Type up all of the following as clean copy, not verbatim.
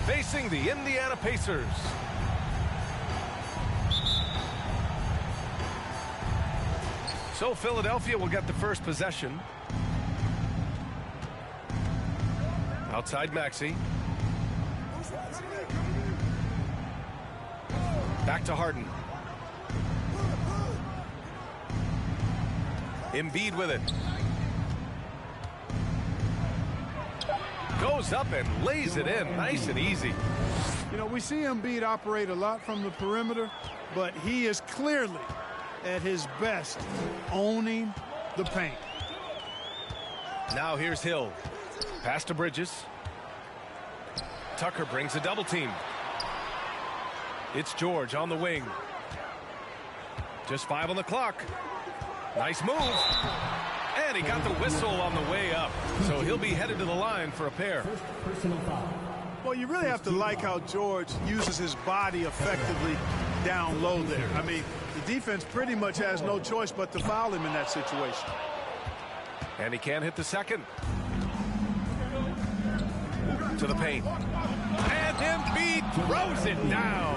facing the Indiana Pacers. So Philadelphia will get the first possession. Outside Maxey. Back to Harden. Embiid with it. Goes up and lays it in nice and easy. You know, we see Embiid operate a lot from the perimeter, but he is clearly at his best owning the paint. Now here's Hill. Pass to Bridges. Tucker brings a double team. It's George on the wing. Just 5 on the clock. Nice move. And he got the whistle on the way up. So he'll be headed to the line for a pair. Well, you really have to like how George uses his body effectively down low there. I mean, the defense pretty much has no choice but to foul him in that situation. And he can't hit the second. To the paint. And Embiid throws it down.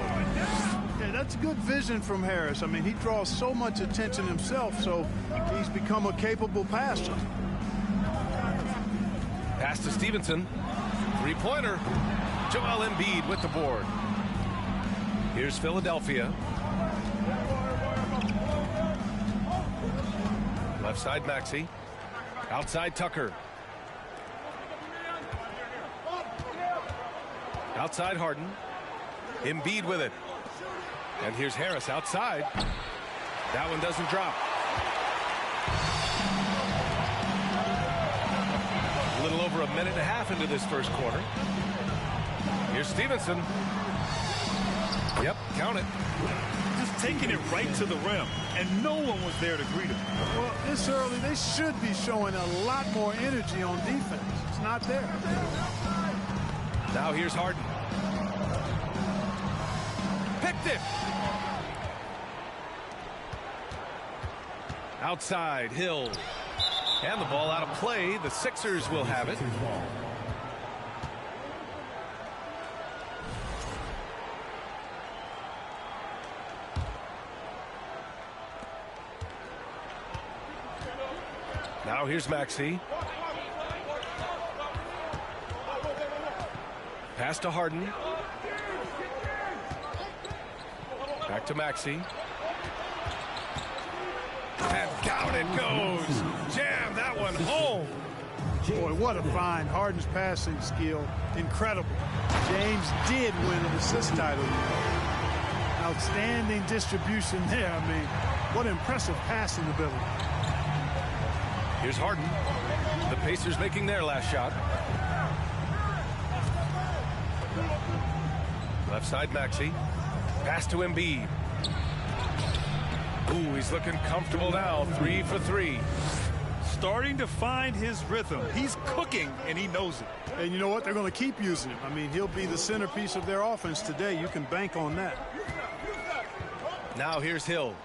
Yeah, that's good vision from Harris. I mean, he draws so much attention himself, so he's become a capable passer. Pass to Stevenson. Three-pointer. Joel Embiid with the board. Here's Philadelphia. Left side Maxey. Outside Tucker. Outside Harden. Embiid with it. And here's Harris outside. That one doesn't drop. A little over a minute and a half into this first quarter. Here's Stevenson. Yep, count it. Just taking it right to the rim, and no one was there to greet him. Well, this early, they should be showing a lot more energy on defense. It's not there. Now here's Harden. Picked it. Outside, Hill. And the ball out of play. The Sixers will have it. Now here's Maxey. Pass to Harden. Back to Maxey. And down it goes. Jam that one home. Boy, what a find. Harden's passing skill. Incredible. James did win an assist title. Outstanding distribution there. I mean, what impressive passing ability. Here's Harden. The Pacers making their last shot. Left side Maxey. Pass to Embiid. Ooh, he's looking comfortable now. 3 for 3. Starting to find his rhythm. He's cooking, and he knows it. And you know what? They're going to keep using him. I mean, he'll be the centerpiece of their offense today. You can bank on that. Now here's Hill.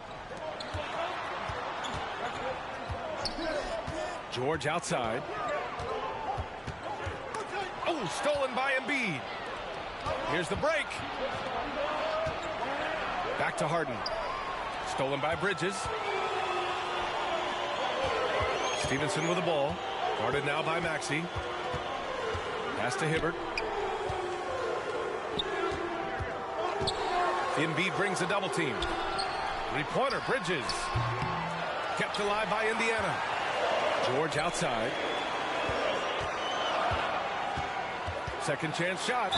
George outside. Oh, stolen by Embiid. Here's the break. Back to Harden. Stolen by Bridges. Stevenson with the ball. Guarded now by Maxey. Pass to Hibbert. Embiid brings a double team. Three-pointer, Bridges. Kept alive by Indiana. George outside. Second chance shot.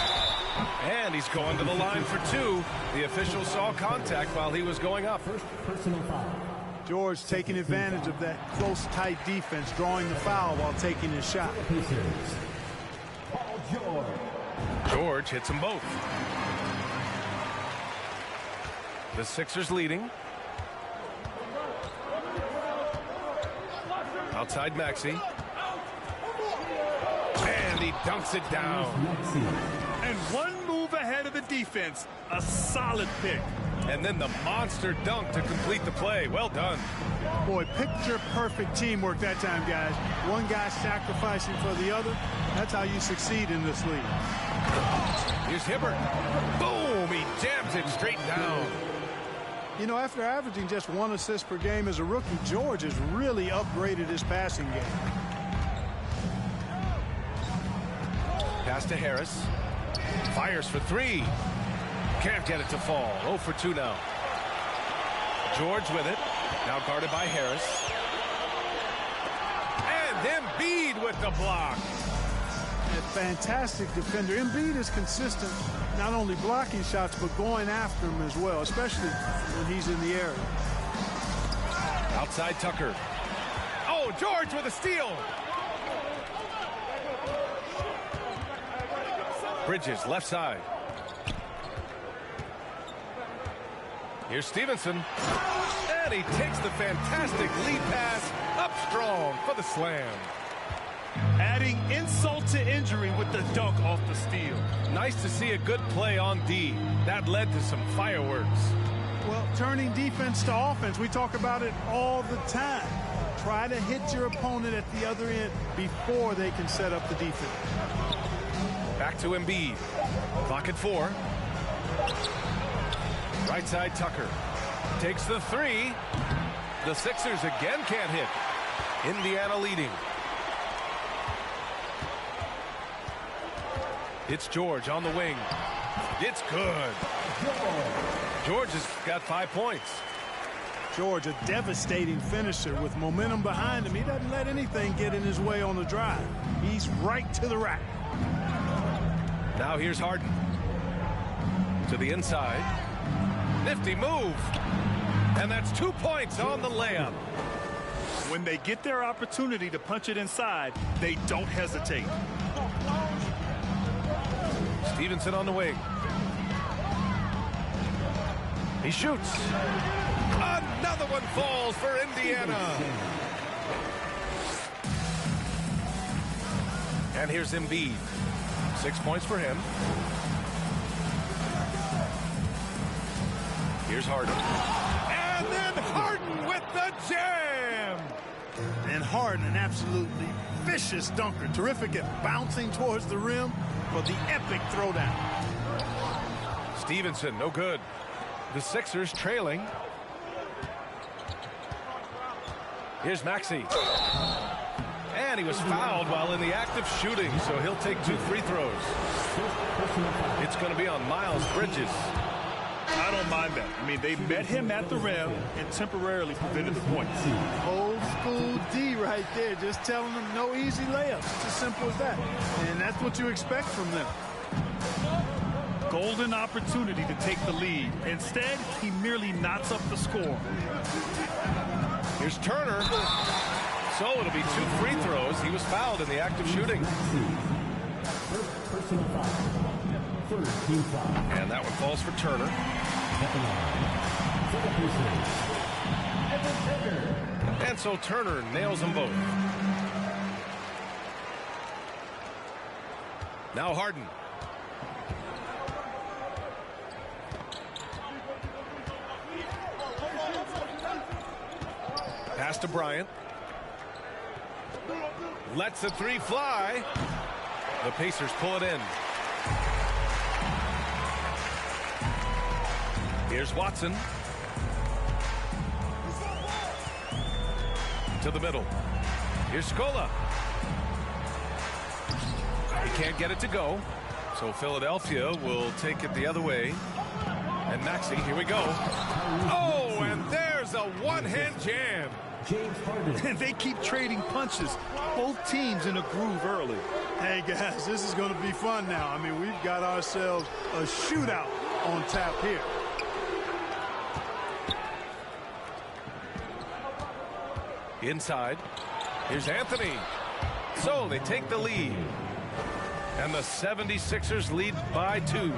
And he's going to the line for 2. The official saw contact while he was going up. Personal foul. George taking advantage of that close, tight defense, drawing the foul while taking his shot. Paul George. George hits them both. The Sixers leading. Outside Maxey. And he dunks it down. And one move ahead of the defense. A solid pick. And then the monster dunk to complete the play. Well done. Boy, picture-perfect teamwork that time, guys. One guy sacrificing for the other. That's how you succeed in this league. Here's Hibbert. Boom! He jams it straight down. You know, after averaging just 1 assist per game as a rookie, George has really upgraded his passing game. Pass to Harris. Fires for 3. Can't get it to fall. 0 for 2 now. George with it. Now guarded by Harris. And Embiid with the block. A fantastic defender. Embiid is consistent, not only blocking shots, but going after them as well, especially when he's in the area. Outside Tucker. Oh, George with a steal. Bridges, left side. Here's Stevenson. And he takes the fantastic lead pass up strong for the slam. Adding insult to injury with the dunk off the steal. Nice to see a good play on D. That led to some fireworks. Well, turning defense to offense, we talk about it all the time. Try to hit your opponent at the other end before they can set up the defense. Back to Embiid. Clock at 4. Right side Tucker. Takes the 3. The Sixers again can't hit. Indiana leading. It's George on the wing. It's good. George has got 5 points. George, a devastating finisher with momentum behind him. He doesn't let anything get in his way on the drive. He's right to the rack. Now here's Harden. To the inside. Nifty move. And that's 2 points on the layup. When they get their opportunity to punch it inside, they don't hesitate. Stevenson on the wing. He shoots. Another one falls for Indiana. And here's Embiid. 6 points for him. Here's Harden. And then Harden with the jam. And Harden, an absolutely vicious dunker. Terrific at bouncing towards the rim for the epic throwdown. Stevenson, no good. The Sixers trailing. Here's Maxey. And he was fouled while in the act of shooting, so he'll take 2 free throws. It's going to be on Miles Bridges. I don't mind that. I mean, they met him at the rim and temporarily prevented the points. Old school D right there, just telling them no easy layups. It's as simple as that. And that's what you expect from them. Golden opportunity to take the lead. Instead, he merely knots up the score. Here's Turner. So it'll be 2 free throws. He was fouled in the act of shooting. Personal foul. Third team foul. And that one falls for Turner. And so Turner nails them both. Now Harden. Pass to Bryant. Lets the 3 fly. The Pacers pull it in. Here's Watson. To the middle. Here's Scola. He can't get it to go. So Philadelphia will take it the other way. And Maxey, here we go. Oh, and there's a one-hand jam. James Harden. And they keep trading punches. Both teams in a groove early. Hey, guys, this is going to be fun now. I mean, we've got ourselves a shootout on tap here. Inside. Here's Anthony. So they take the lead. And the 76ers lead by 2.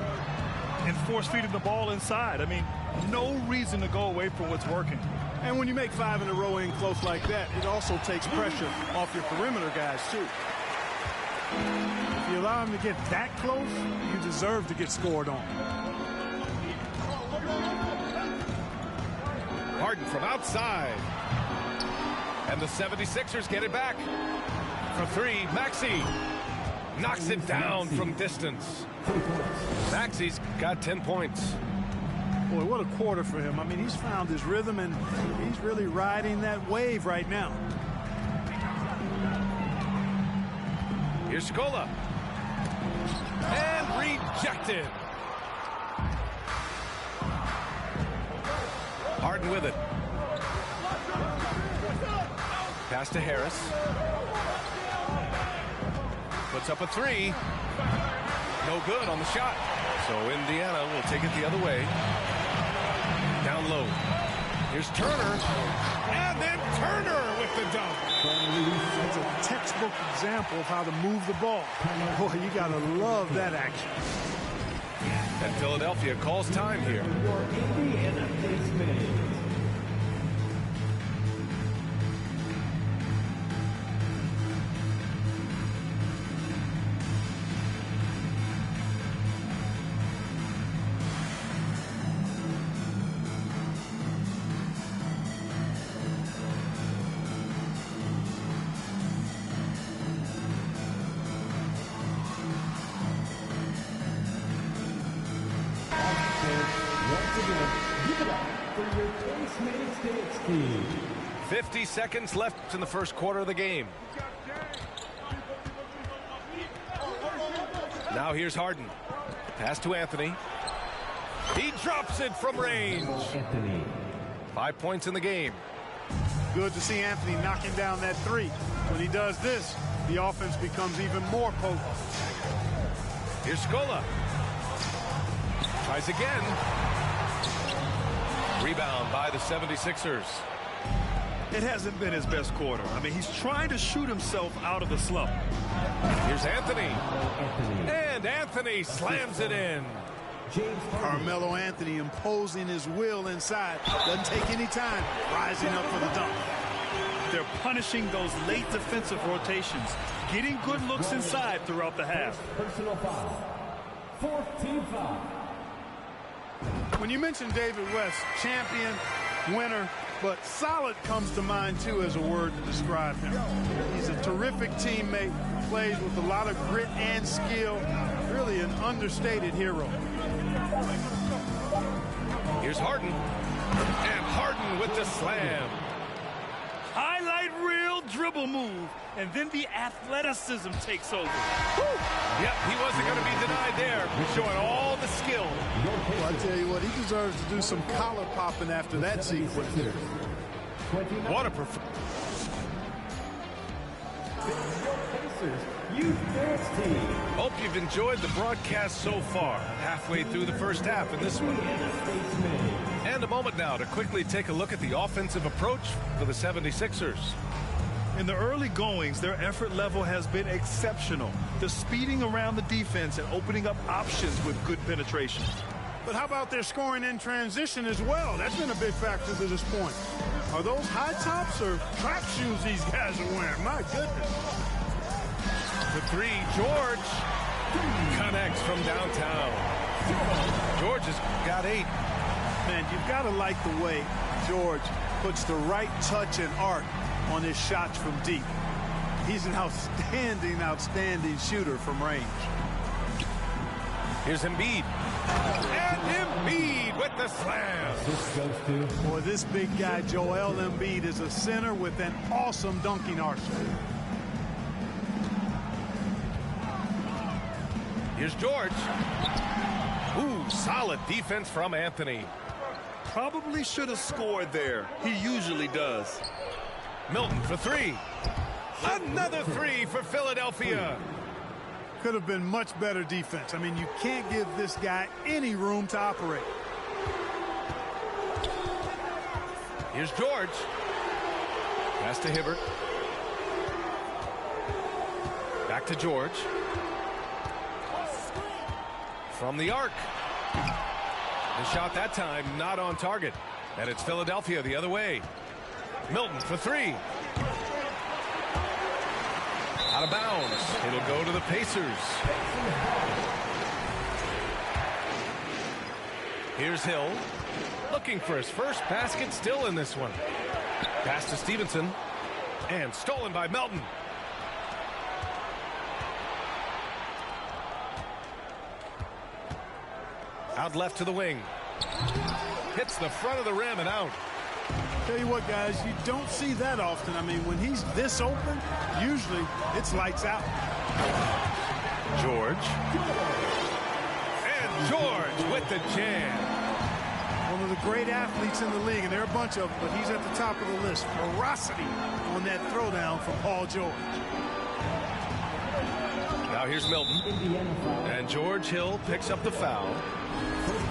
And force-feeding the ball inside. I mean, no reason to go away from what's working. And when you make 5 in a row in close like that, it also takes pressure off your perimeter guys, too. If you allow them to get that close, you deserve to get scored on. Harden from outside. And the 76ers get it back. For 3, Maxey knocks it down from distance. 3 points. Maxey's got 10 points. Boy, what a quarter for him. I mean, he's found his rhythm, and he's really riding that wave right now. Here's Scola. And rejected. Harden with it. Pass to Harris. Puts up a three. No good on the shot. So Indiana will take it the other way. Down low. Here's Turner. And then Turner with the dunk. That's a textbook example of how to move the ball. Boy, you got to love that action. And Philadelphia calls time here. Your Indiana base minute. Once again, give it up for your Case-Made States team. 50 seconds left in the first quarter of the game. Now here's Harden. Pass to Anthony. He drops it from range. Anthony. 5 points in the game. Good to see Anthony knocking down that three. When he does this, the offense becomes even more potent. Here's Scola. Tries again. Rebound by the 76ers. It hasn't been his best quarter. I mean, he's trying to shoot himself out of the slump. Here's Anthony. And Anthony slams it in. Carmelo Anthony imposing his will inside. Doesn't take any time. Rising up for the dunk. They're punishing those late defensive rotations, getting good looks inside throughout the half. Personal foul. Fourth team foul. When you mention David West, champion, winner, but solid comes to mind too as a word to describe him. He's a terrific teammate, plays with a lot of grit and skill, really an understated hero. Here's Harden. And Harden with the slam. Highlight reel dribble move, and then the athleticism takes over. Yep, he wasn't going to be denied there. Showing all the skill. Well, I tell you what, he deserves to do some collar popping after that sequence. What a performance. Youth Dance Team. Hope you've enjoyed the broadcast so far. Halfway through the first half in this one. And a moment now to quickly take a look at the offensive approach for the 76ers. In the early goings, their effort level has been exceptional. The speeding around the defense and opening up options with good penetration. But how about their scoring in transition as well? That's been a big factor to this point. Are those high tops or track shoes these guys are wearing? My goodness. The three, George connects from downtown. George has got 8. Man, you've got to like the way George puts the right touch and arc on his shots from deep. He's an outstanding, outstanding shooter from range. Here's Embiid. And Embiid with the slam. This goes to Boy, this big guy, Joel Embiid, is a center with an awesome dunking arsenal. Here's George. Ooh, solid defense from Anthony. Probably should have scored there. He usually does. Milton for 3. Another 3 for Philadelphia. Could have been much better defense. I mean, you can't give this guy any room to operate. Here's George. Pass to Hibbert. Back to George. From the arc. The shot that time not on target. And it's Philadelphia the other way. Milton for 3. Out of bounds. It'll go to the Pacers. Here's Hill. Looking for his first basket still in this one. Pass to Stevenson. And stolen by Melton. Out left to the wing. Hits the front of the rim and out. Tell you what, guys, you don't see that often. I mean, when he's this open, usually it's lights out. George. And George with the jam. One of the great athletes in the league, and there are a bunch of them, but he's at the top of the list. Ferocity on that throwdown from Paul George. Now here's Milton. And George Hill picks up the foul.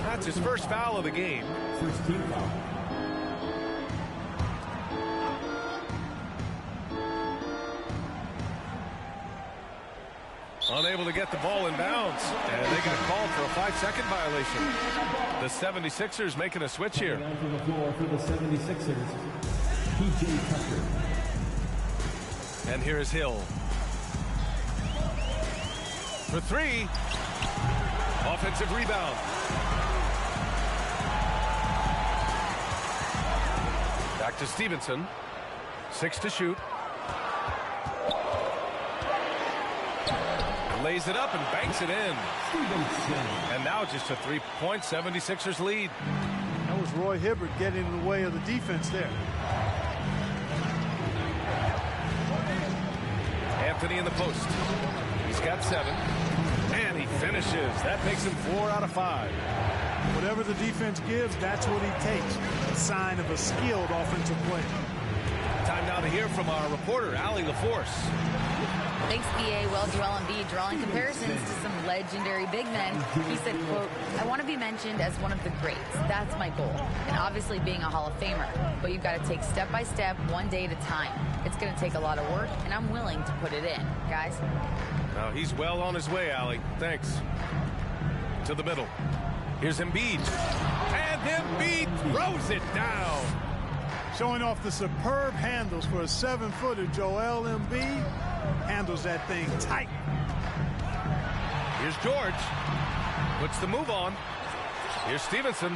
That's his first foul of the game. First team foul. Unable to get the ball in bounds. And they get a call for a 5-second violation. The 76ers making a switch here. Onto the floor for the 76ers, P.J. Tucker. And here is Hill. For three. Offensive rebound. Back to Stevenson. 6 to shoot. Lays it up and banks it in. And now just a 3-point 76ers lead. That was Roy Hibbert getting in the way of the defense there. Anthony in the post. He's got 7. And he finishes. That makes him 4 out of 5. Whatever the defense gives, that's what he takes. A sign of a skilled offensive player. Time now to hear from our reporter, Allie LaForce. Thanks, B.A. Well, Joel Embiid drawing comparisons to some legendary big men. He said, quote, I want to be mentioned as one of the greats. That's my goal. And obviously being a Hall of Famer. But you've got to take step by step, one day at a time. It's going to take a lot of work, and I'm willing to put it in. Guys? Now he's well on his way, Allie. Thanks. To the middle. Here's Embiid. And Embiid throws it down. Showing off the superb handles for a 7-footer, Joel Embiid handles that thing tight. Here's George. Puts the move on. Here's Stevenson.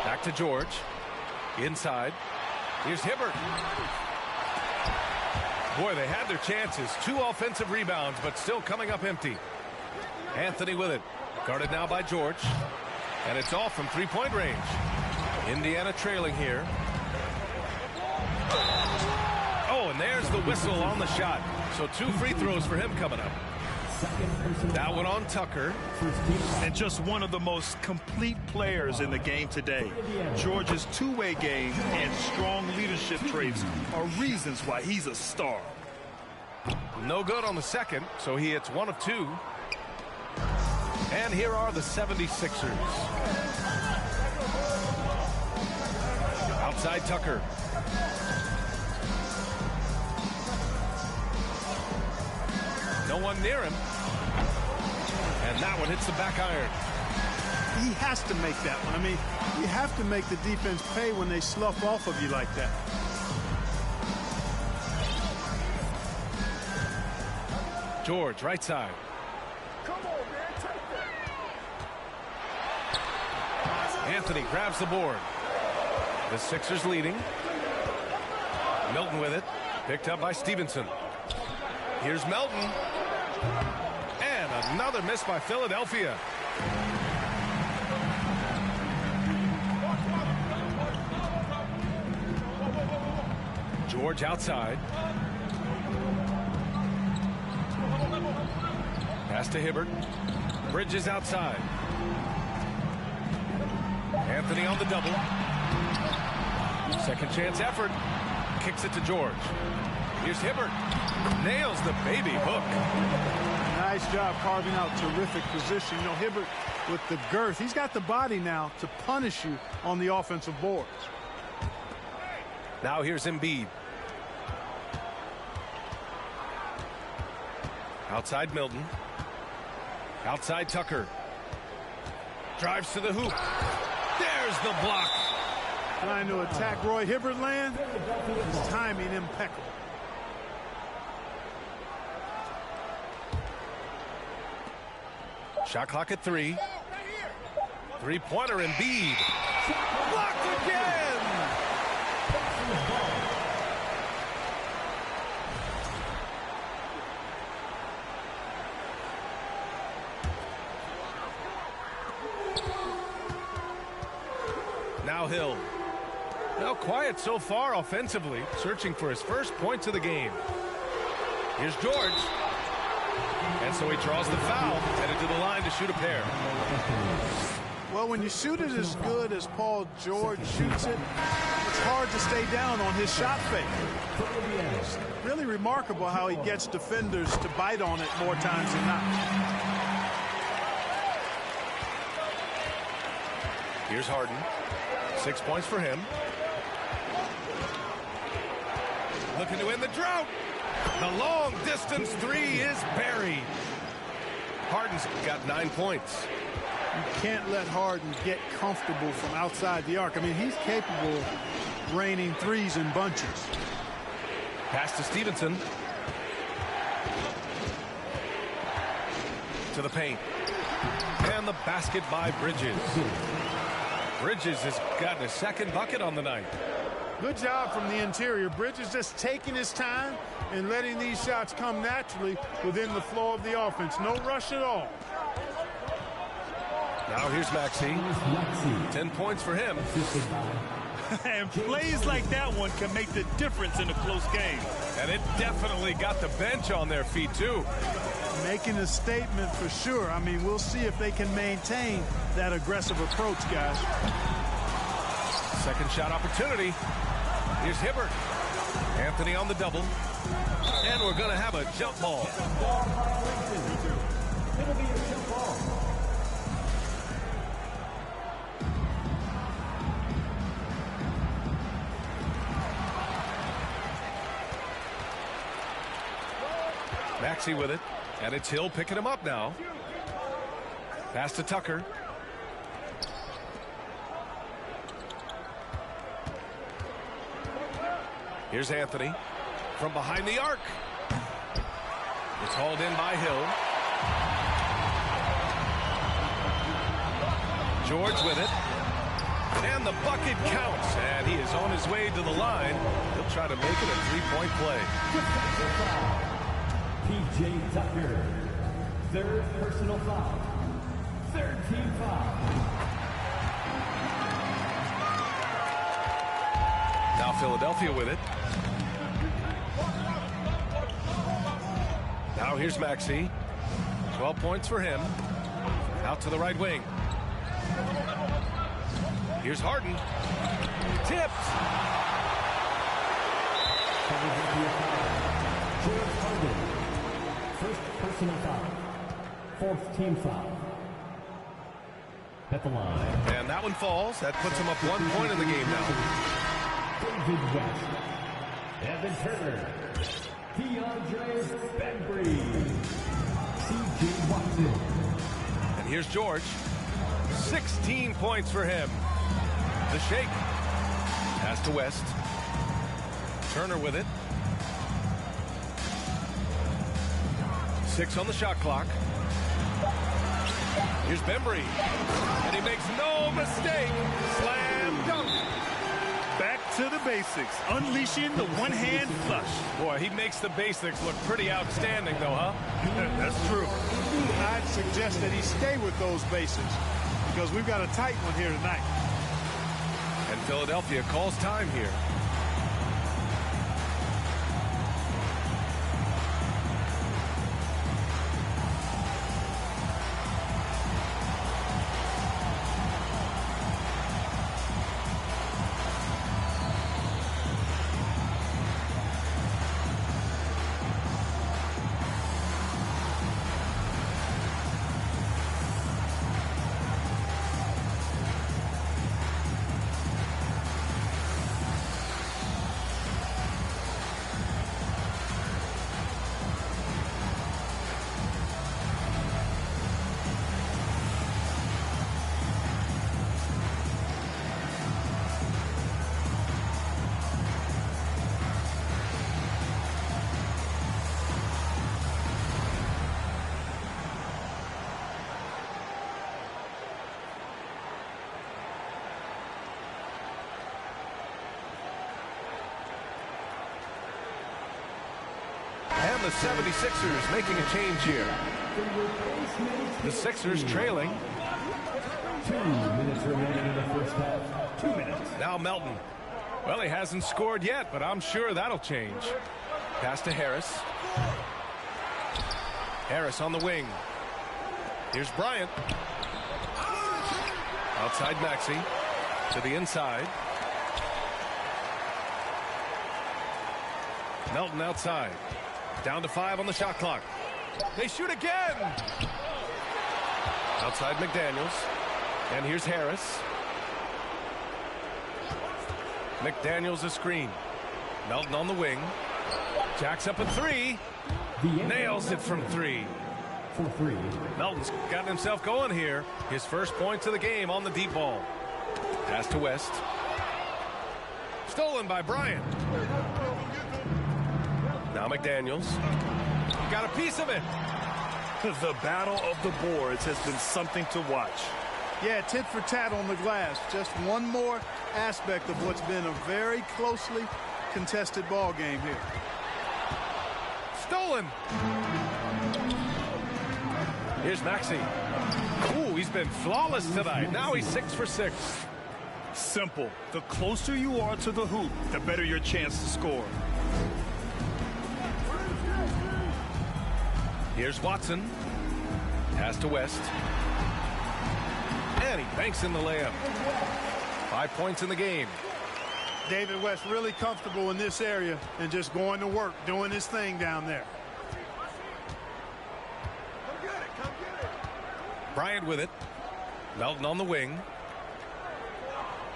Back to George. Inside. Here's Hibbert. Boy, they had their chances. 2 offensive rebounds, but still coming up empty. Anthony with it. Guarded now by George. And it's off from 3-point range. Indiana trailing here. Oh, and there's the whistle on the shot. So 2 free throws for him coming up. That one on Tucker. And just one of the most complete players in the game today. George's two-way game and strong leadership traits are reasons why he's a star. No good on the second, so he hits 1 of 2. And here are the 76ers. Outside Tucker. No one near him. And that one hits the back iron. He has to make that one. I mean, you have to make the defense pay when they slough off of you like that. George, right side. Anthony grabs the board. The Sixers leading. Milton with it. Picked up by Stevenson. Here's Melton. And another miss by Philadelphia. George outside. Pass to Hibbert. Bridges outside. Anthony on the double. Second chance effort. Kicks it to George. Here's Hibbert. Nails the baby hook. Nice job carving out terrific position. You know, Hibbert with the girth. He's got the body now to punish you on the offensive boards. Now here's Embiid. Outside Milton. Outside Tucker. Drives to the hoop. There's the block. Trying to attack Roy Hibbert land. His timing impeccable. Shot clock at 3. Three-pointer Embiid. Blocked again. Now Hill. Now quiet so far offensively, searching for his first points of the game. Here's George. And so he draws the foul, headed to the line to shoot a pair. Well, when you shoot it as good as Paul George shoots it, it's hard to stay down on his shot fake. It's really remarkable how he gets defenders to bite on it more times than not. Here's Harden. 6 points for him. Looking to win the drought. The long distance three is buried. Harden's got 9 points. You can't let Harden get comfortable from outside the arc. I mean, he's capable of raining threes in bunches. Pass to Stevenson. To the paint. And the basket by Bridges. Bridges has gotten a second bucket on the night. Good job from the interior. Bridges just taking his time and letting these shots come naturally within the flow of the offense. No rush at all. Now here's Maxey. 10 points for him. And plays like that one can make the difference in a close game. And it definitely got the bench on their feet, too. Making a statement for sure. I mean, we'll see if they can maintain that aggressive approach, guys. Second shot opportunity. Here's Hibbert. Anthony on the double. And we're going to have a jump ball. It'll be a jump ball. Maxey with it. And it's Hill picking him up now. Pass to Tucker. Here's Anthony from behind the arc. It's hauled in by Hill. George with it. And the bucket counts. And he is on his way to the line. He'll try to make it a three-point play. P.J. Tucker. Third personal foul. Third team foul. Now Philadelphia with it. Now here's Maxey. 12 points for him. Out to the right wing. Here's Harden. Tipped. George Harden. First personal foul. Fourth team foul. At the line. And that one falls. That puts him up 1 point in the game now. David West. Evan Turner. DeAndre Bembry. C.J. Watson. And here's George. 16 points for him. The shake. Pass to West. Turner with it. 6 on the shot clock. Here's Bembry. And he makes no mistake. Slam dunk. Back to the basics, unleashing the one-hand flush. Boy, he makes the basics look pretty outstanding, though, huh? That's true. I'd suggest that he stay with those basics because we've got a tight one here tonight. And Philadelphia calls time here. And the 76ers making a change here. The Sixers trailing. 2 minutes remaining in the first half. 2 minutes. Now Melton. Well, he hasn't scored yet, but I'm sure that'll change. Pass to Harris. Harris on the wing. Here's Bryant. Outside Maxey. To the inside. Melton outside. Down to 5 on the shot clock. They shoot again. Outside McDaniels. And here's Harris. McDaniels a screen. Melton on the wing. Jacks up a 3. Nails it from 3. For 3. Melton's gotten himself going here. His first points of the game on the deep ball. Pass to West. Stolen by Bryant. Now McDaniels. Got a piece of it. The battle of the boards has been something to watch. Yeah, tit for tat on the glass. Just one more aspect of what's been a very closely contested ball game here. Stolen. Here's Maxey. Ooh, he's been flawless tonight. Now he's 6 for 6. Simple. The closer you are to the hoop, the better your chance to score. Here's Watson. Pass to West. And he banks in the layup. 5 points in the game. David West really comfortable in this area and just going to work, doing his thing down there. Bryant with it. Melton on the wing.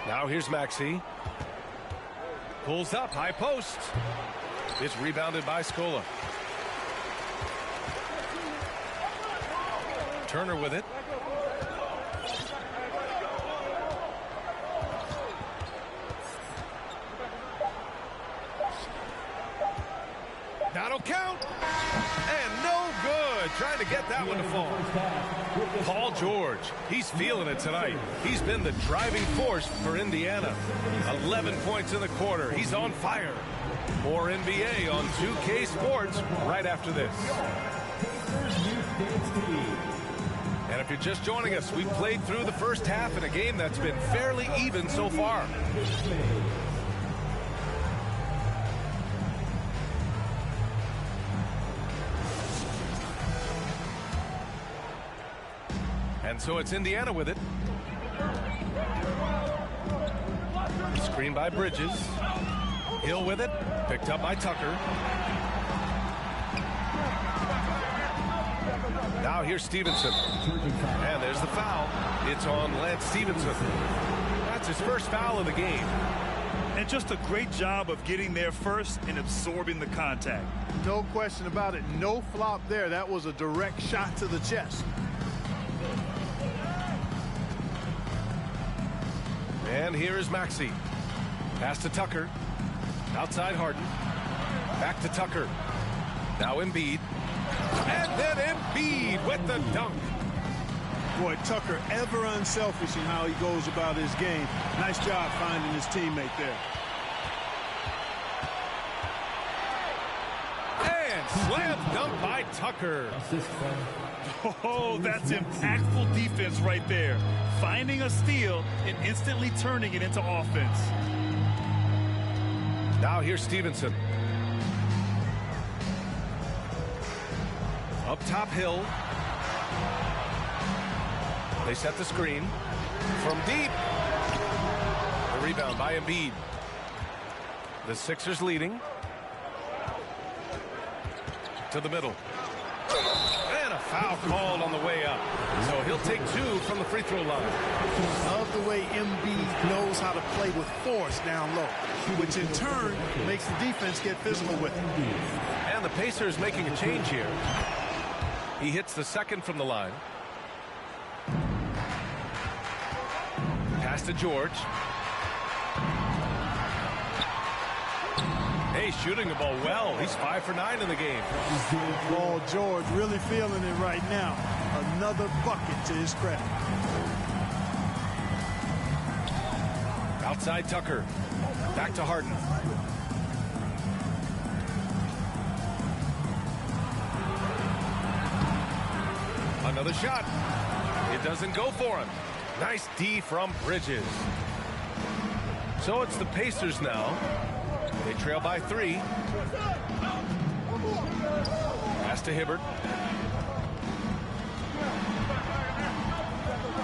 Now here's Maxey. Pulls up, high post. It's rebounded by Scola. Turner with it. That'll count. And no good. Trying to get that one to fall. Paul George. He's feeling it tonight. He's been the driving force for Indiana. 11 points in the quarter. He's on fire. More NBA on 2K Sports right after this. And if you're just joining us, we played through the first half in a game that's been fairly even so far. And so it's Indiana with it. Screen by Bridges. Hill with it. Picked up by Tucker. Now here's Stevenson. And there's the foul. It's on Lance Stevenson. That's his first foul of the game. And just a great job of getting there first and absorbing the contact. No question about it. No flop there. That was a direct shot to the chest. And here is Maxey. Pass to Tucker. Outside Harden. Back to Tucker. Now Embiid. And then Embiid with the dunk. Boy, Tucker ever unselfish in how he goes about his game. Nice job finding his teammate there. And slam dunk by Tucker. Oh, that's impactful defense right there. Finding a steal and instantly turning it into offense. Now here's Stevenson. Up top, Hill. They set the screen. From deep. The rebound by Embiid. The Sixers leading. To the middle. And a foul called on the way up. So he'll take 2 from the free throw line. Love the way Embiid knows how to play with force down low, which in turn makes the defense get physical with him. And the Pacers making a change here. He hits the second from the line. Pass to George. Hey, shooting the ball well. He's 5 for 9 in the game. Paul George really feeling it right now. Another bucket to his credit. Outside Tucker. Back to Harden. Another shot. It doesn't go for him. Nice D from Bridges. So it's the Pacers now. They trail by 3. Pass to Hibbert.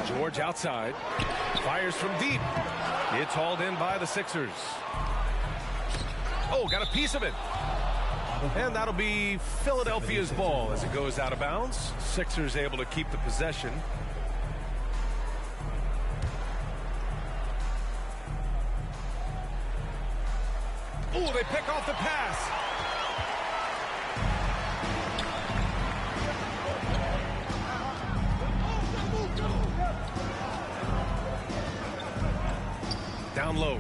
George outside. Fires from deep. It's hauled in by the Sixers. Oh, got a piece of it. And that'll be Philadelphia's ball as it goes out of bounds. Sixers able to keep the possession. Oh, they pick off the pass. Down low.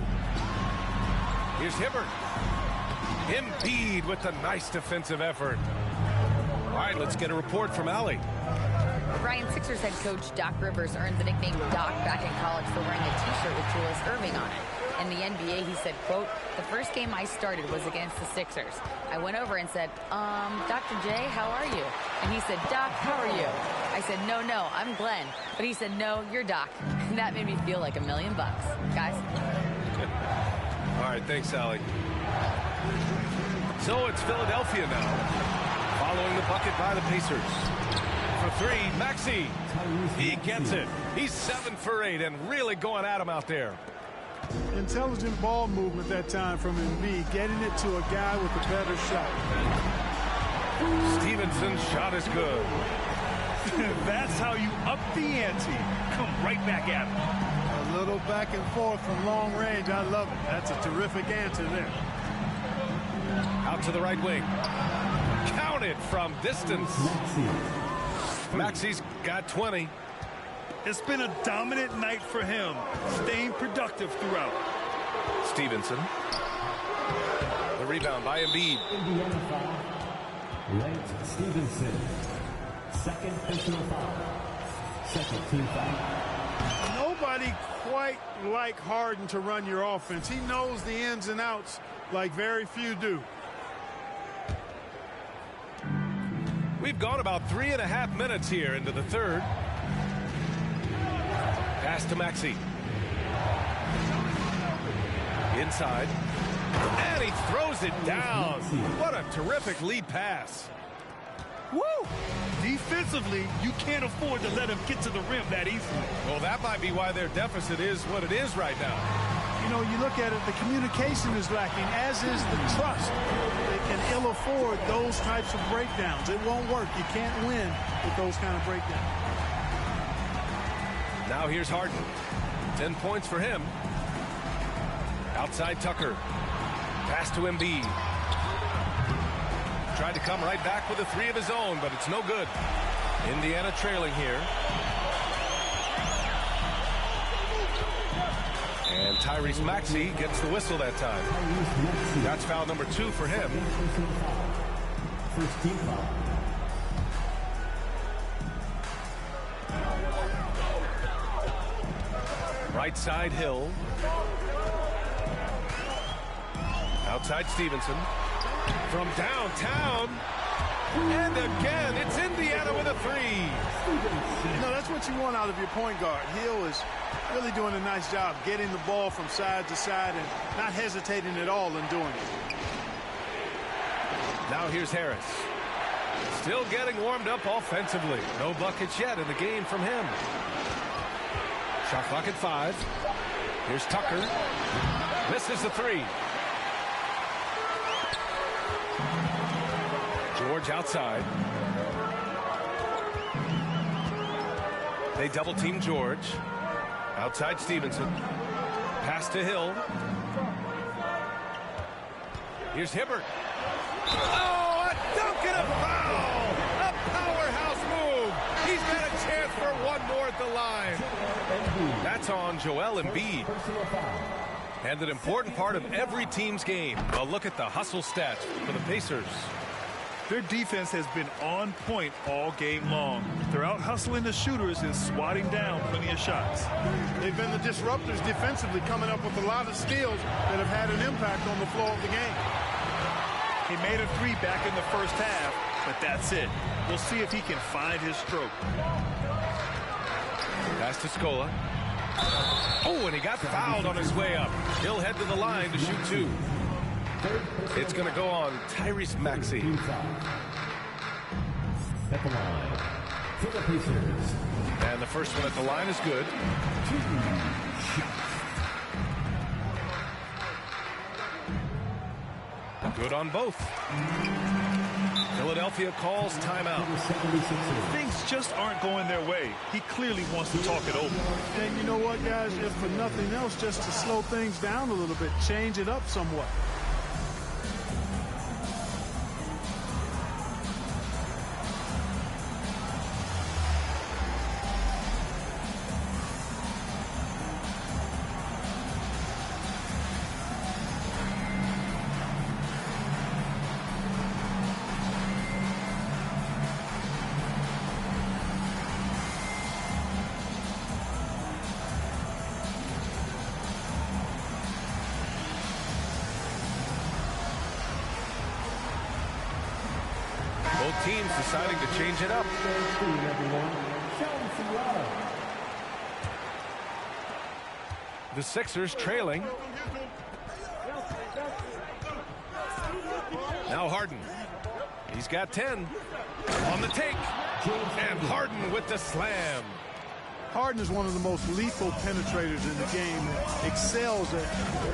Here's Hibbert. Embiid with a nice defensive effort. All right, let's get a report from Allie. Ryan, Sixers head coach Doc Rivers earned the nickname Doc back in college for wearing a T-shirt with Julius Erving on it. In the NBA, he said, quote, "The first game I started was against the Sixers. I went over and said, Dr. J, how are you?" And he said, "Doc, how are you?" I said, no, I'm Glenn." But he said, "No, you're Doc." And that made me feel like $1 million. Guys. All right, thanks, Allie. So it's Philadelphia now, following the bucket by the Pacers. For 3, Maxey. He gets it. He's 7 for 8 and really going at him out there. Intelligent ball movement that time from Embiid, getting it to a guy with a better shot. Stevenson's shot is good. That's how you up the ante. Come right back at him. A little back and forth from long range. I love it. That's a terrific answer there. Out to the right wing. Counted from distance. Maxey's got 20. It's been a dominant night for him, staying productive throughout. Stevenson. The rebound by Embiid. Indiana foul. Lance Stevenson. Second personal foul. Second team foul. Nobody quite like Harden to run your offense. He knows the ins and outs like very few do. We've gone about 3.5 minutes here into the third. Pass to Maxey. Inside. And he throws it down. What a terrific lead pass. Woo! Defensively, you can't afford to let him get to the rim that easily. Well, that might be why their deficit is what it is right now. You know, you look at it, the communication is lacking, as is the trust. They can ill afford those types of breakdowns. It won't work. You can't win with those kind of breakdowns. Now here's Harden. 10 points for him. Outside Tucker. Pass to Embiid. Tried to come right back with a 3 of his own, but it's no good. Indiana trailing here. And Tyrese Maxey gets the whistle that time. That's foul number 2 for him. First team foul. Right side Hill. Outside Stevenson. From downtown. And again, it's Indiana with a 3. You know, that's what you want out of your point guard. Hill is really doing a nice job getting the ball from side to side and not hesitating at all in doing it. Now here's Harris. Still getting warmed up offensively. No buckets yet in the game from him. Shot clock at 5. Here's Tucker. Misses the 3. George outside. They double team George. Outside Stevenson. Pass to Hill. Here's Hibbert. Oh, a dunk and a foul! A powerhouse move! He's got a chance for one more at the line. That's on Joel Embiid. And an important part of every team's game. A look at the hustle stats for the Pacers. Their defense has been on point all game long. They're out hustling the shooters and swatting down plenty of shots. They've been the disruptors defensively, coming up with a lot of steals that have had an impact on the flow of the game. He made a 3 back in the first half, but that's it. We'll see if he can find his stroke. Pass to Scola. Oh, and he got fouled on his way up. He'll head to the line to shoot 2. It's going to go on Tyrese Maxey. At the line for the Pacers. And the first one at the line is good. Good on both. Philadelphia calls timeout. Things just aren't going their way. He clearly wants to talk it over. And you know what, guys? If for nothing else, just to slow things down a little bit, change it up somewhat. Both teams deciding to change it up. The Sixers trailing. Now Harden. He's got 10. On the take. And Harden with the slam. Harden is one of the most lethal penetrators in the game that excels at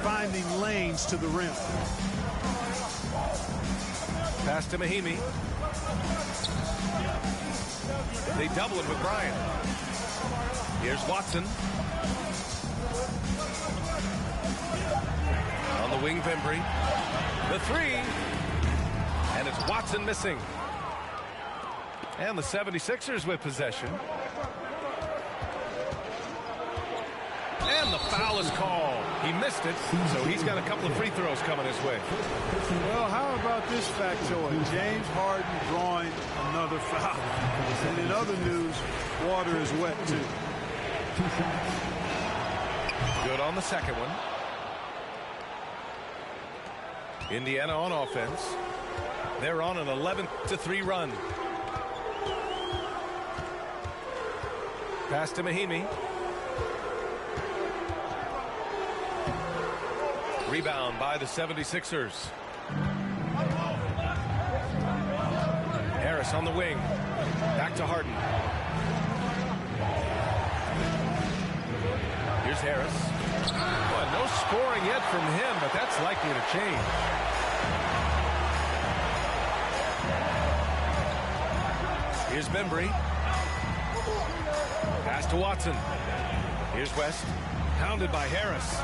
finding lanes to the rim. Pass to Mahimi. They double it with Bryant. Here's Watson. On the wing, Bembry. The 3. And it's Watson missing. And the 76ers with possession. And the foul is called. He missed it, so he's got a couple of free throws coming his way. Well, how about this factoid? James Harden drawing another foul. And in other news, water is wet, too. Good on the second one. Indiana on offense. They're on an 11-3 run. Pass to Mahimi. Rebound by the 76ers. Harris on the wing. Back to Harden. Here's Harris. Well, no scoring yet from him, but that's likely to change. Here's Bembry. Pass to Watson. Here's West. Pounded by Harris.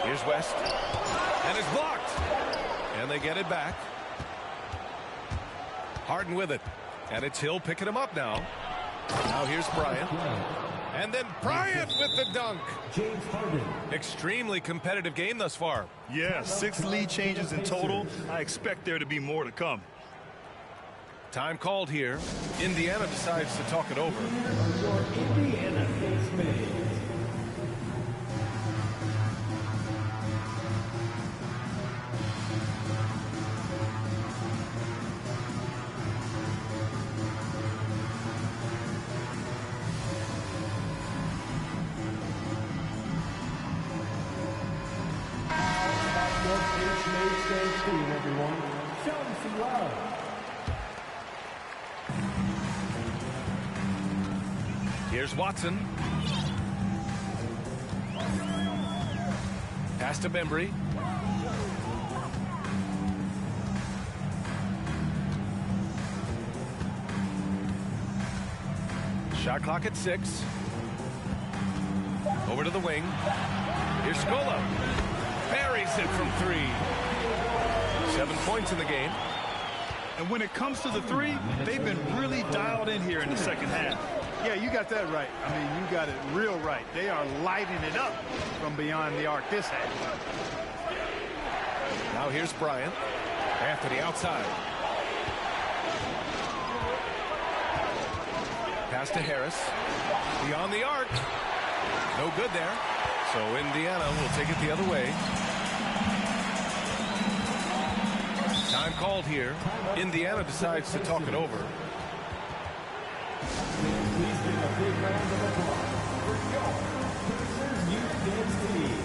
Here's West. And it's blocked. And they get it back. Harden with it. And it's Hill picking him up now. Now here's Bryant. And then Bryant with the dunk. James Harden. Extremely competitive game thus far. Yeah, 6 lead changes in total. I expect there to be more to come. Time called here. Indiana decides to talk it over. Indiana is made. Everyone, show them some love. Here's Watson. Pass to Bembry. Shot clock at 6. Over to the wing. Here's Scola. Buries it from 3. 7 points in the game. And when it comes to the 3, they've been really dialed in here in the second half. Yeah, you got that right. I mean, you got it real right. They are lighting it up from beyond the arc this half. Now here's Bryant. Anthony outside. Pass to Harris. Beyond the arc. No good there. So Indiana will take it the other way. Time called here. Indiana decides to talk it over. Please give a big round of applause for your Pacers Youth Dance Team.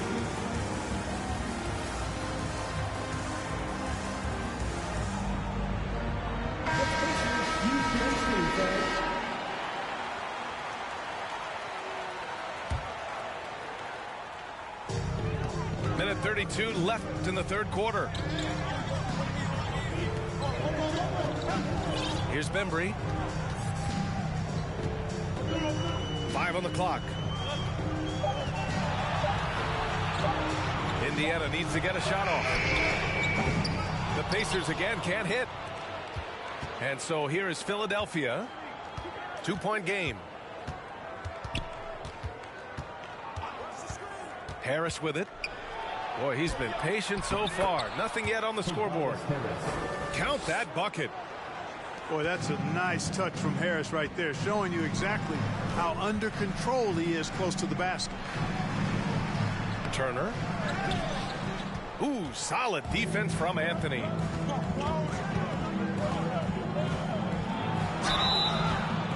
The Pacers Youth Dance Team, fans. Minute 32 left in the third quarter. Here's Bembry. 5 on the clock. Indiana needs to get a shot off. The Pacers again can't hit. And so here is Philadelphia. 2-point game. Harris with it. Boy, he's been patient so far. Nothing yet on the scoreboard. Count that bucket. Boy, that's a nice touch from Harris right there, showing you exactly how under control he is close to the basket. Turner. Ooh, solid defense from Anthony.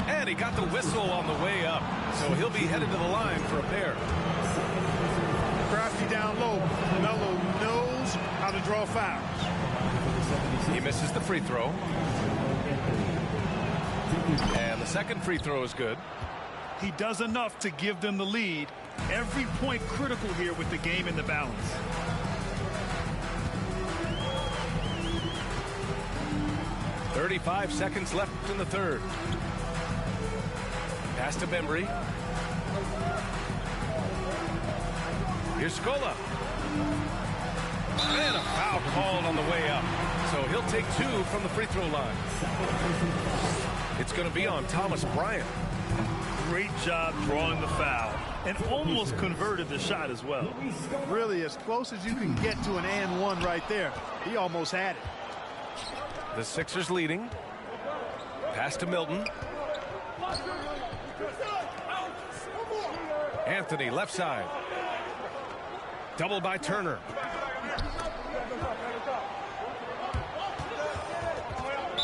And he got the whistle on the way up, so he'll be headed to the line for a pair. Crafty down low. Melo knows how to draw fouls. He misses the free throw. And the second free throw is good. He does enough to give them the lead. Every point critical here with the game in the balance. .35 seconds left in the third. Pass to Bembry. Here's Scola. And a foul called on the way up. So he'll take 2 from the free throw line. It's going to be on Thomas Bryant. Great job drawing the foul and almost converted the shot as well. Really, as close as you can get to an and one right there. He almost had it. The Sixers leading. Pass to Milton. Anthony left side. Doubled by Turner.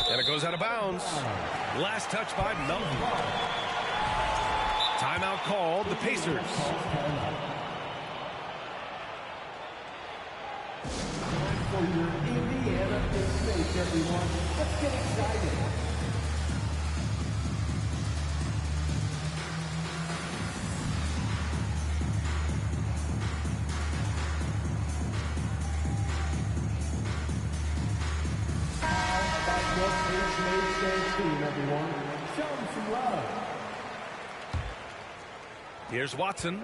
And it goes out of bounds. Last touch by Milton. Timeout called, the Pacers. For your Indiana State, everyone. Let's get excited. Everyone, show them some love. Here's Watson.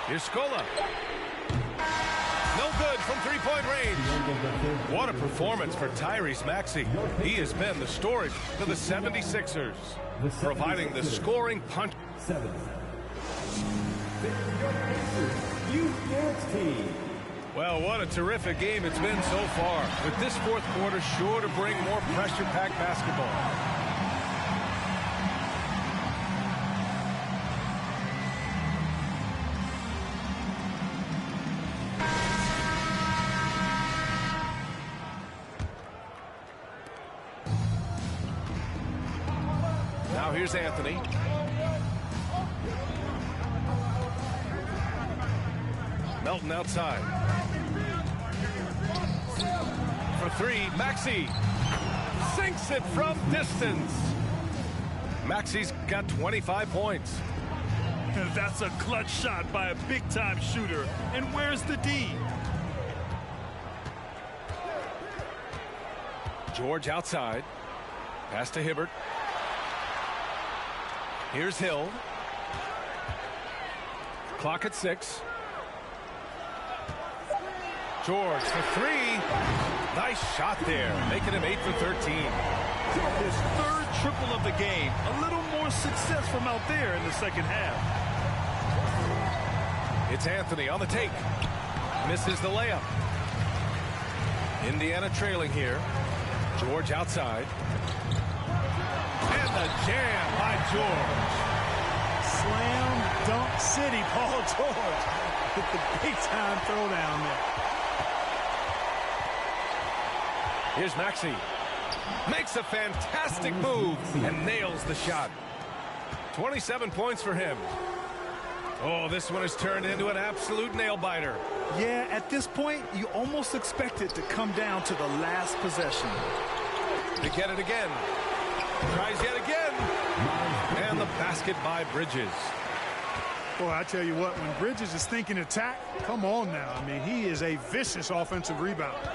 Here's Scola. No good from three-point range. What a performance for Tyrese Maxey. He has been the storage for the 76ers, providing the scoring punch. 7. Youth Dance Team. Well, what a terrific game it's been so far, with this fourth quarter sure to bring more pressure-packed basketball. Now here's Anthony. Melton outside. For 3, Maxey sinks it from distance. Maxey's got 25 points. And that's a clutch shot by a big-time shooter. And where's the D? George outside. Pass to Hibbert. Here's Hill. Clock at 6. George for 3. Nice shot there, making him 8 for 13. His third triple of the game. A little more success from out there in the second half. It's Anthony on the take. Misses the layup. Indiana trailing here. George outside. And the jam by George. Slam dunk city, Paul George. With the big-time throwdown there. Here's Maxey. Makes a fantastic move and nails the shot. 27 points for him. Oh, this one has turned into an absolute nail-biter. Yeah, at this point, you almost expect it to come down to the last possession. They get it again. Tries yet again. And the basket by Bridges. Boy, I tell you what, when Bridges is thinking attack, come on now. I mean, he is a vicious offensive rebounder.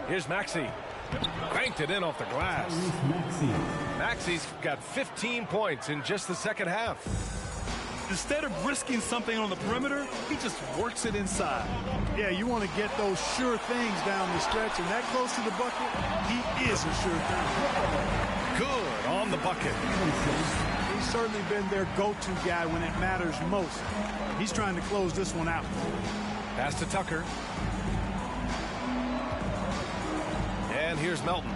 Here's Maxey. Banked it in off the glass. Maxey's got 15 points in just the second half. Instead of risking something on the perimeter, he just works it inside. Yeah, you want to get those sure things down the stretch, and that close to the bucket, he is a sure thing. Good on the bucket. He's certainly been their go-to guy when it matters most. He's trying to close this one out. Pass to Tucker. And here's Melton.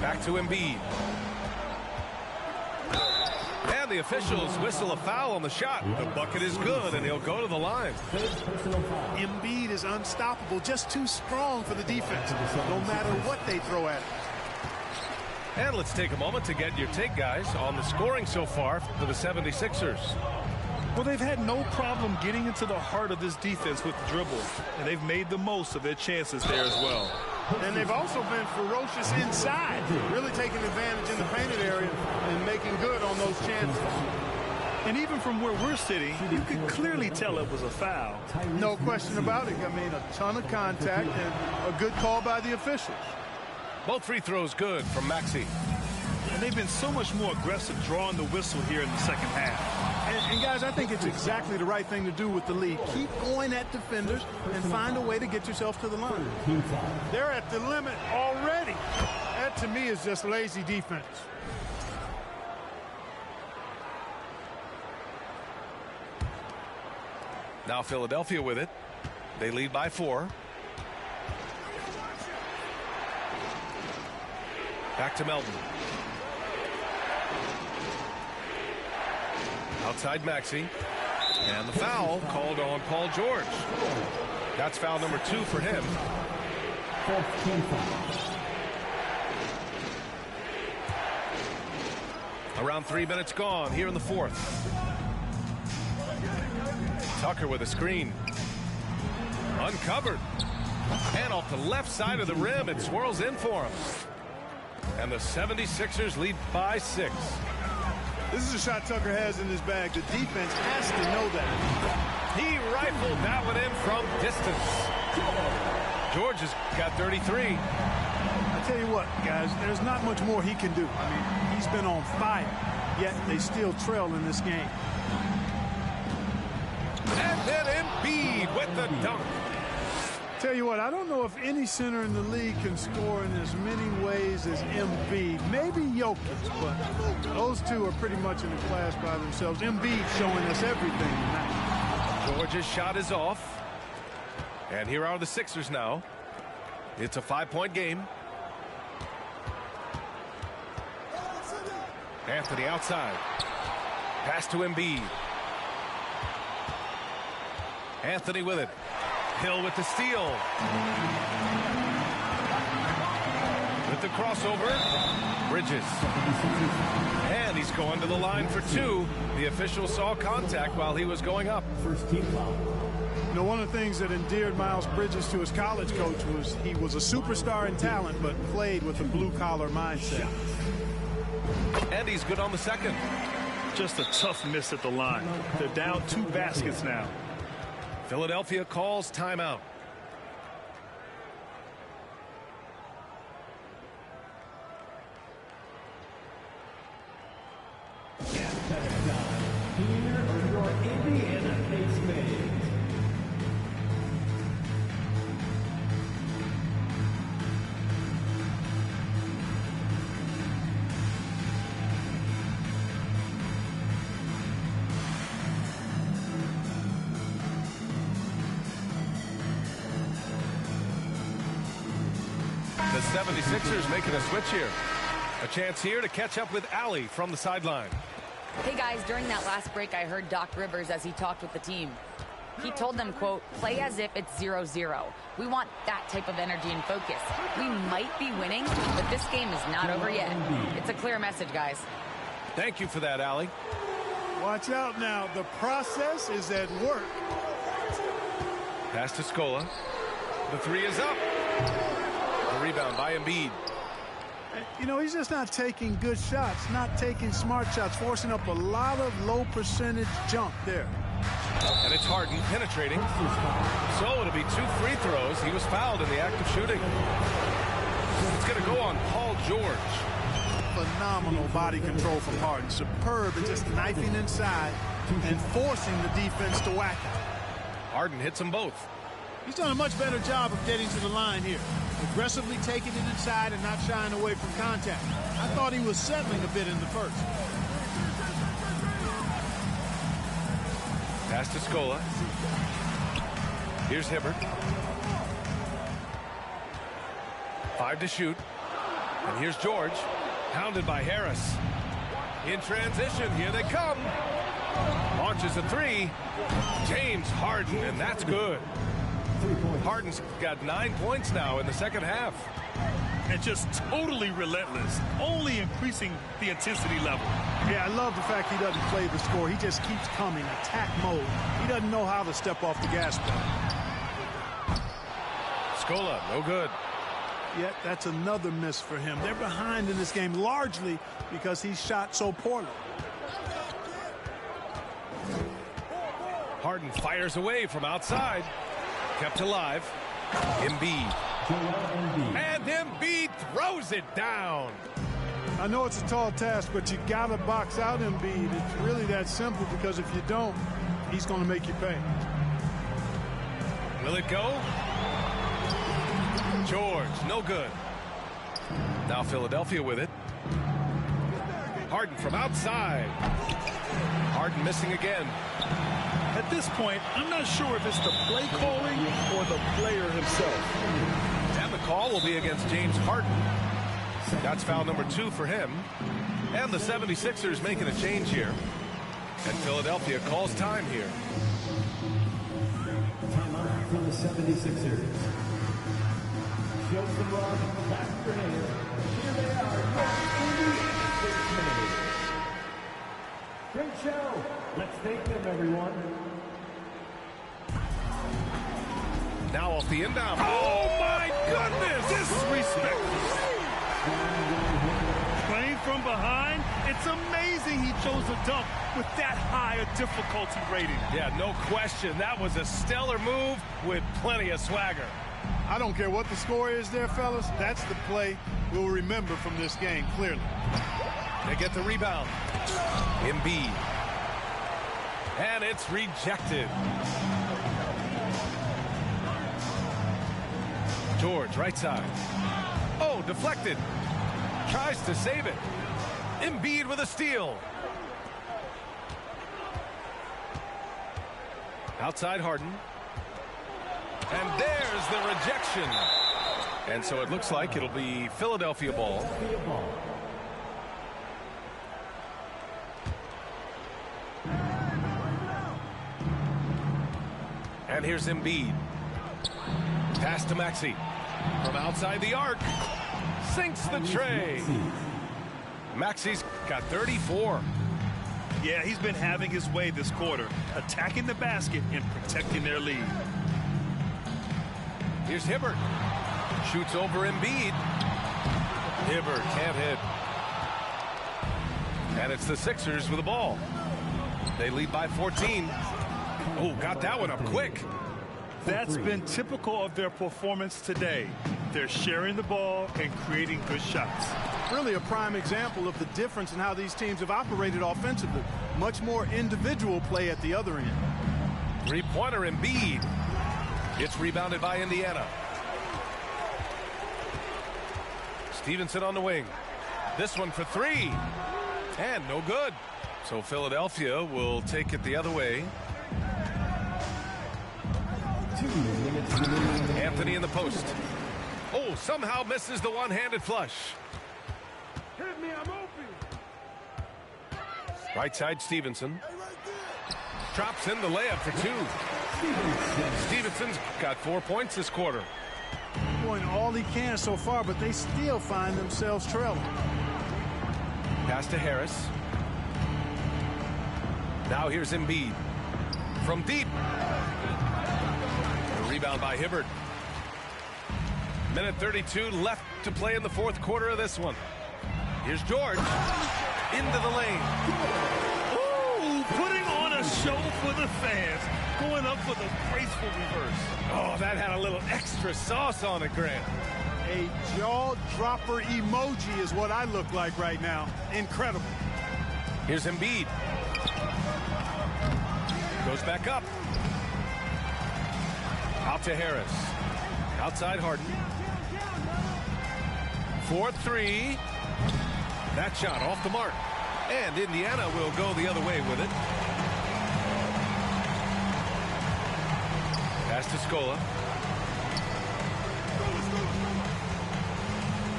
Back to Embiid. And the officials whistle a foul on the shot. The bucket is good, and he'll go to the line. Embiid is unstoppable, just too strong for the defense, no matter what they throw at him. And let's take a moment to get your take, guys, on the scoring so far for the 76ers. Well, they've had no problem getting into the heart of this defense with the dribble, and they've made the most of their chances there as well. And they've also been ferocious inside, really taking advantage in the painted area and making good on those chances. And even from where we're sitting, you can clearly tell it was a foul. No question about it. I mean, a ton of contact and a good call by the officials. Both free throws good from Maxey. And they've been so much more aggressive drawing the whistle here in the second half. And guys, I think it's exactly the right thing to do with the lead. Keep going at defenders and find a way to get yourself to the line. They're at the limit already. That, to me, is just lazy defense. Now Philadelphia with it. They lead by 4. Back to Melton. Outside Maxey. And the foul called on Paul George. That's foul number 2 for him. Around 3 minutes gone here in the fourth. Tucker with a screen. Uncovered. And off the left side of the rim, it swirls in for him. And the 76ers lead by 6. This is a shot Tucker has in his bag. The defense has to know that. He rifled that one in from distance. George has got 33. I tell you what, guys, there's not much more he can do. I mean, he's been on fire, yet they still trail in this game. And then Embiid with the dunk. Tell you what, I don't know if any center in the league can score in as many ways as Embiid. Maybe Jokic, but those two are pretty much in a class by themselves. Embiid showing us everything tonight. George's shot is off. And here are the Sixers now. It's a 5-point game. Anthony outside. Pass to Embiid. Anthony with it. Hill with the steal. With the crossover. Bridges. And he's going to the line for 2. The official saw contact while he was going up. First team foul. You know, one of the things that endeared Miles Bridges to his college coach was he was a superstar in talent, but played with a blue-collar mindset. And he's good on the second. Just a tough miss at the line. They're down 2 baskets now. Philadelphia calls timeout. Here are your Indiana Pacemates. The 76ers making a switch here. A chance here to catch up with Allie from the sideline. Hey guys, during that last break I heard Doc Rivers as he talked with the team. He told them, quote, play as if it's 0-0. We want that type of energy and focus. We might be winning, but this game is not over yet. It's a clear message, guys. Thank you for that, Allie. Watch out now. The process is at work. Pass to Scola. The three is up. The rebound by Embiid. You know, he's just not taking good shots, not taking smart shots, forcing up a lot of low percentage jump there. And it's Harden penetrating. So it'll be 2 free throws. He was fouled in the act of shooting. It's going to go on Paul George. Phenomenal body control from Harden. Superb at just knifing inside and forcing the defense to whack him. Harden hits them both. He's done a much better job of getting to the line here. Aggressively taking it inside and not shying away from contact. I thought he was settling a bit in the first. Pass to Scola. Here's Hibbert. 5 to shoot. And here's George. Pounded by Harris. In transition, here they come. Launches a 3. James Harden, and that's good. Harden's got 9 points now in the second half. And just totally relentless, only increasing the intensity level. Yeah, I love the fact he doesn't play the score. He just keeps coming, attack mode. He doesn't know how to step off the gas pedal. Scola, no good. Yet that's another miss for him. They're behind in this game largely because he shot so poorly. Harden fires away from outside. Kept alive. Embiid. And Embiid throws it down. I know it's a tall task, but you got to box out Embiid. It's really that simple because if you don't, he's going to make you pay. Will it go? George, no good. Now Philadelphia with it. Harden from outside. Harden missing again. At this point, I'm not sure if it's the play calling or the player himself. And the call will be against James Harden. That's foul number 2 for him. And the 76ers making a change here. And Philadelphia calls time here. Timeout from the 76ers. Show some love, back for him. Here they are, great show. Let's thank them, everyone. Now off the inbound. Oh my goodness! Disrespect. Playing from behind, it's amazing he chose a dunk with that high a difficulty rating. Yeah, no question. That was a stellar move with plenty of swagger. I don't care what the score is there, fellas. That's the play we'll remember from this game, clearly. They get the rebound. Embiid. And it's rejected. George, right side. Oh, deflected. Tries to save it. Embiid with a steal. Outside Harden. And there's the rejection. And so it looks like it'll be Philadelphia ball. And here's Embiid. Pass to Maxey. From outside the arc. Sinks the tray. Maxey's got 34. Yeah, he's been having his way this quarter, attacking the basket and protecting their lead. Here's Hibbert. Shoots over Embiid. Hibbert can't hit. And it's the Sixers with the ball. They lead by 14. Oh, got that one up quick. That's been typical of their performance today. They're sharing the ball and creating good shots. Really a prime example of the difference in how these teams have operated offensively. Much more individual play at the other end. Three-pointer Embiid. It's rebounded by Indiana. Stevenson on the wing. This one for 3. And no good. So Philadelphia will take it the other way. Anthony in the post. Oh, somehow misses the one-handed flush. Hit me, I'm open. Right side Stevenson. Drops in the layup for 2. Stevenson's got 4 points this quarter. Doing all he can so far, but they still find themselves trailing. Pass to Harris. Now here's Embiid. From deep. A rebound by Hibbert. Minute 32 left to play in the fourth quarter of this one. Here's George. Into the lane. Ooh, putting on a show for the fans. Going up with a graceful reverse. Oh, that had a little extra sauce on it, Grant. A jaw-dropper emoji is what I look like right now. Incredible. Here's Embiid. Goes back up. Out to Harris. Outside Harden. 4-3. That shot off the mark. And Indiana will go the other way with it. Pass to Scola.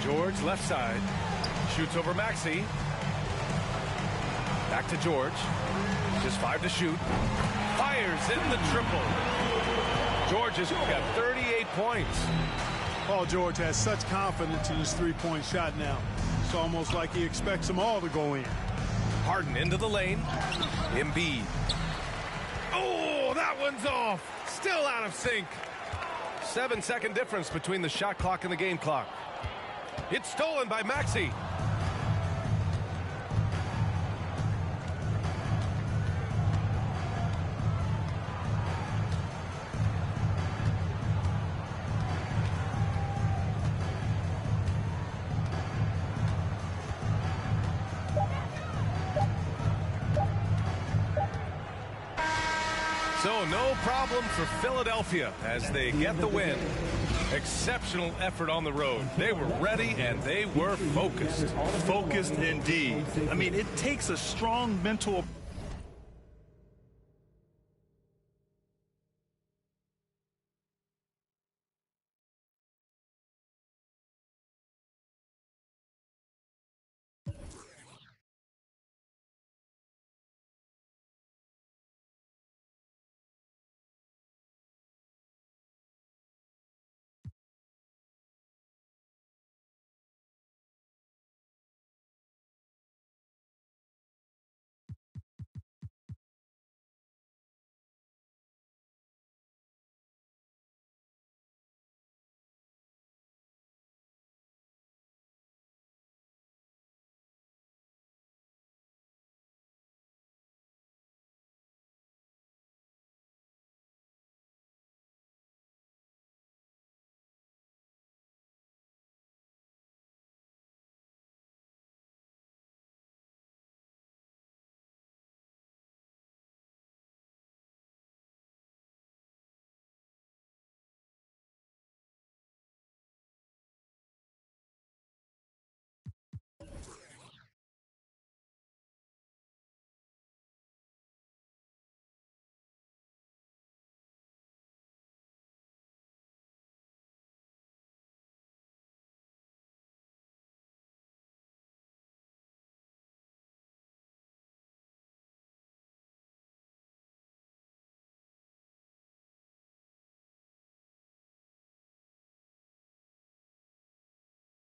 George left side. Shoots over Maxey. Back to George. Just 5 to shoot. Fires in the triple. George has got 38 points. Paul George has such confidence in his three-point shot now. It's almost like he expects them all to go in. Harden into the lane. Embiid. Oh, that one's off. Still out of sync. 7-second difference between the shot clock and the game clock. It's stolen by Maxey. So no problem for Philadelphia as they get the win. Exceptional effort on the road. They were ready and they were focused. Focused indeed. I mean, it takes a strong mental